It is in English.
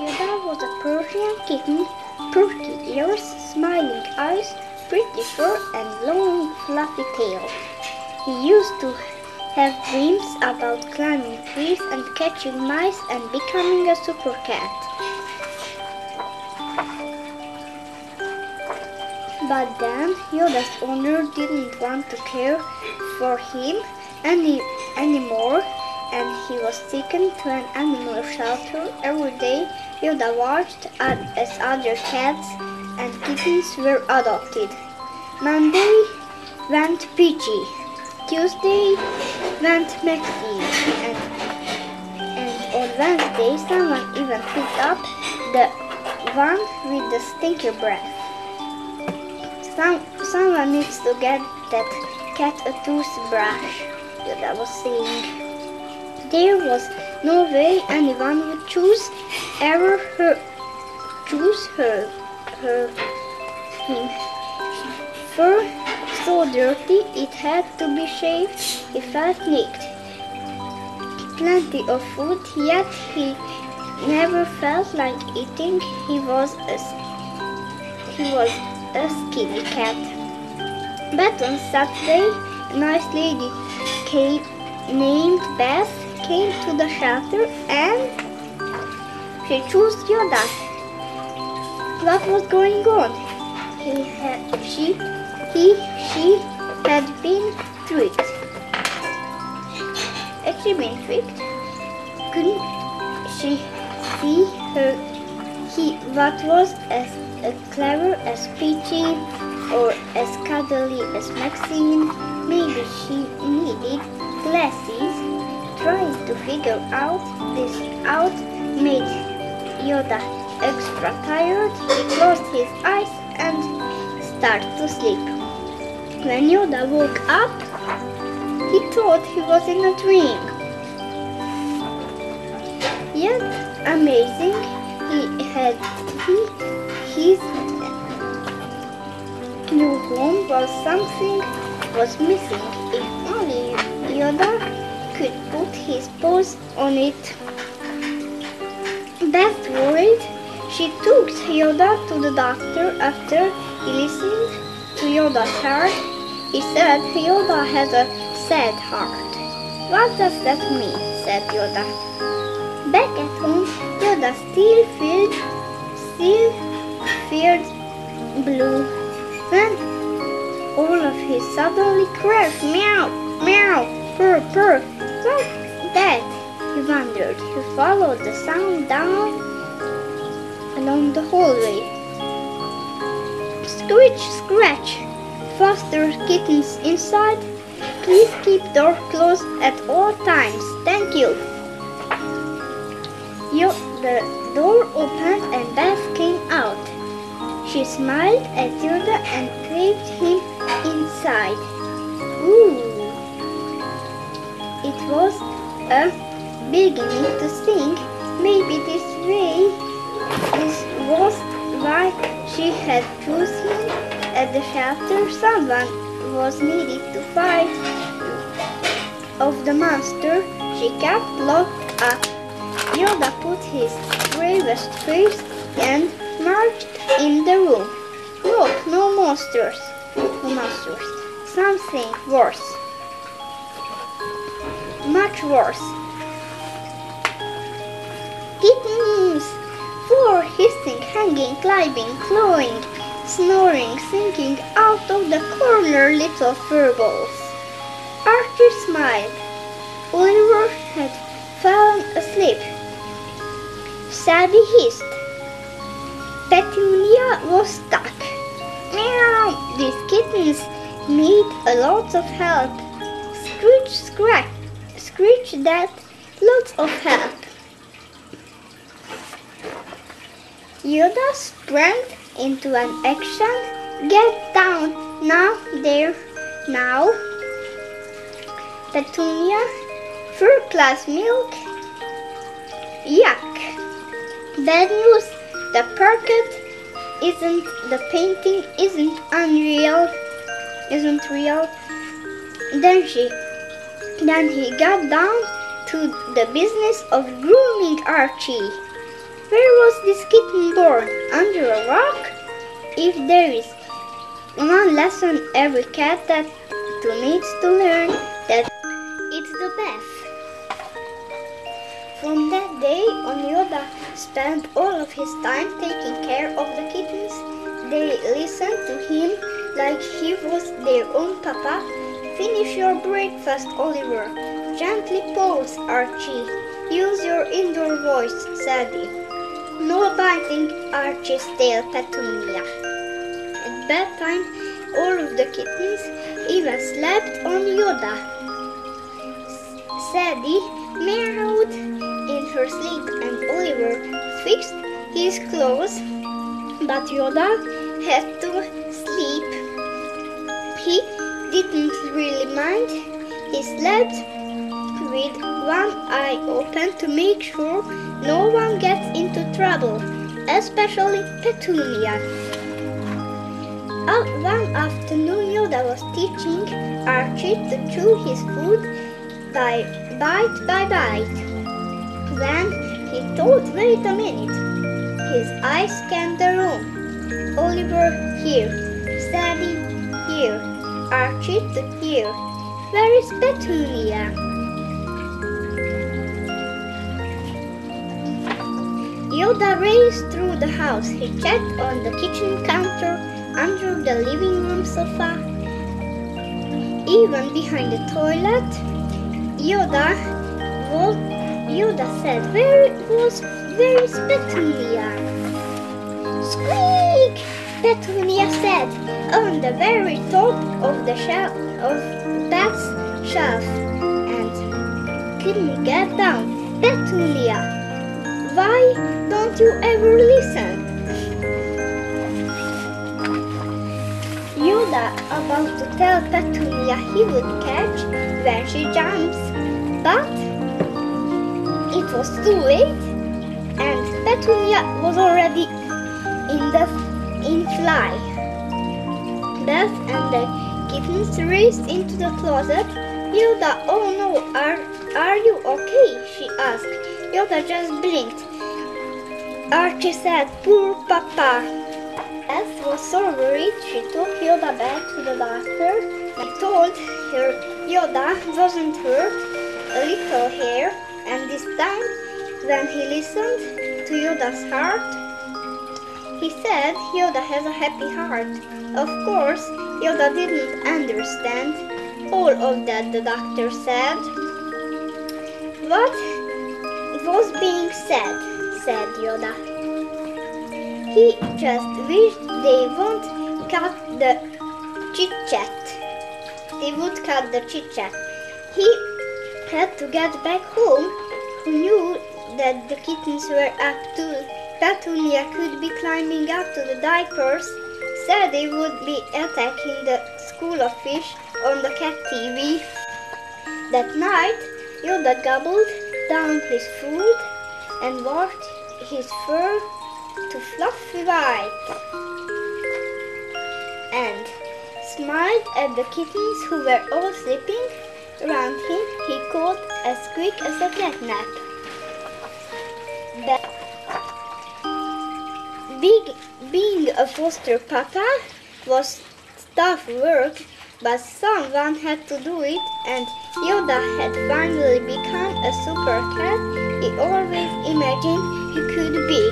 Yoda was a Persian kitten, perky ears, smiling eyes, pretty fur and long fluffy tail. He used to have dreams about climbing trees and catching mice and becoming a super cat. But then Yoda's owner didn't want to care for him anymore, and he was taken to an animal shelter. Every day Yoda watched as other cats and kittens were adopted. Monday went Peachy, Tuesday went Maxine, and on Wednesday someone even picked up the one with the stinky breath. Someone needs to get that cat a toothbrush, Yoda was saying. There was no way anyone would choose him. Fur so dirty it had to be shaved. He felt naked. Plenty of food, yet he never felt like eating. He was a skinny cat. But on Saturday, a nice lady named Beth came to the shelter and she chose Yoda. What was going on? She had been tricked. Had she been tricked? Couldn't she see what was as clever as Peachy or as cuddly as Maxine? Maybe she needed glasses. Trying to figure this out made Yoda extra tired. He closed his eyes and started to sleep. When Yoda woke up, he thought he was in a dream. Yet, amazing, his new home was something was missing. If only Yoda could put his paws on it. Beth worried. She took Yoda to the doctor after he listened to Yoda's heart. He said, Yoda has a sad heart. What does that mean? Said Yoda. Back at home, Yoda still feared Blue. When all of his suddenly cried, meow, meow, purr, purr. What's that? He wondered. He followed the sound down along the hallway. Screech, scratch. Foster kittens inside. Please keep door closed at all times. Thank you. The door opened and Beth came out. She smiled at Yoda and waved him inside. Ooh! It was a beginning to think. Maybe this was why she had chosen him at the shelter. Someone was needed to fight off the monster she kept locked up. Yoda put his bravest face and marched in the room. Look, no monsters. No monsters. Something worse. Much worse. Kittens! 4 hissing, hanging, climbing, clawing, snoring, sinking out of the corner little furballs. Archie smiled. Oliver had fallen asleep. Sadie hissed. Petunia was stuck. Meow! These kittens need a lot of help. Screech, scratch. Screech that. Lots of help. Yoda sprang into an action. Get down. Now, there. Now. Petunia. First-class milk. Yuck. Bad news. The parquet the painting isn't real. Then he got down to the business of grooming Archie. Where was this kitten born? Under a rock? If there is one lesson every cat that needs to learn, that it's the bath. From that day on, Yoda spent all of his time taking care of the kittens. They listened to him like he was their own papa. Finish your breakfast, Oliver. Gently pause, Archie. Use your indoor voice, Sadie. No biting Archie's tail, Petunia. At bedtime, all of the kittens even slept on Yoda. Sadie meowed in her sleep and Oliver fixed his clothes, but Yoda had to sleep. He didn't really mind. He slept with one eye open to make sure no one gets into trouble, especially Petunia. One afternoon, Yoda was teaching Archie to chew his food by bite by bite. When he thought, wait a minute, his eyes scanned the room. Oliver here, Sadie here, Archie to here. Where is Petunia? Yoda raced through the house. He checked on the kitchen counter, under the living room sofa, even behind the toilet. Yoda said, where is Petunia? Squeak! Petunia said, on the very top of the Beth's shelf, and couldn't get down. Petunia, why don't you ever listen? Yoda about to tell Petunia he would catch when she jumps, but it was too late, and Petunia was already in fly. Beth and the kittens raced into the closet. Yoda, oh no, are you okay? She asked. Yoda just blinked. Archie said, poor papa. Beth was so worried she took Yoda back to the doctor and told her Yoda wasn't hurt a little hair, and this time when he listened to Yoda's heart, he said Yoda has a happy heart. Of course, Yoda didn't understand all of that the doctor said. What was being said? Said Yoda. He just wished they won't cut the chit-chat. They would cut the chit-chat. He had to get back home. Who knew that the kittens were up too? Petunia could be climbing up to the diapers. Sadie would be attacking the school of fish on the cat TV. That night, Yoda gobbled down his food and washed his fur to fluffy white, and smiled at the kittens who were all sleeping around him. He called as quick as a catnap. Being a foster papa was tough work, but someone had to do it, and Yoda had finally become a super cat he always imagined he could be.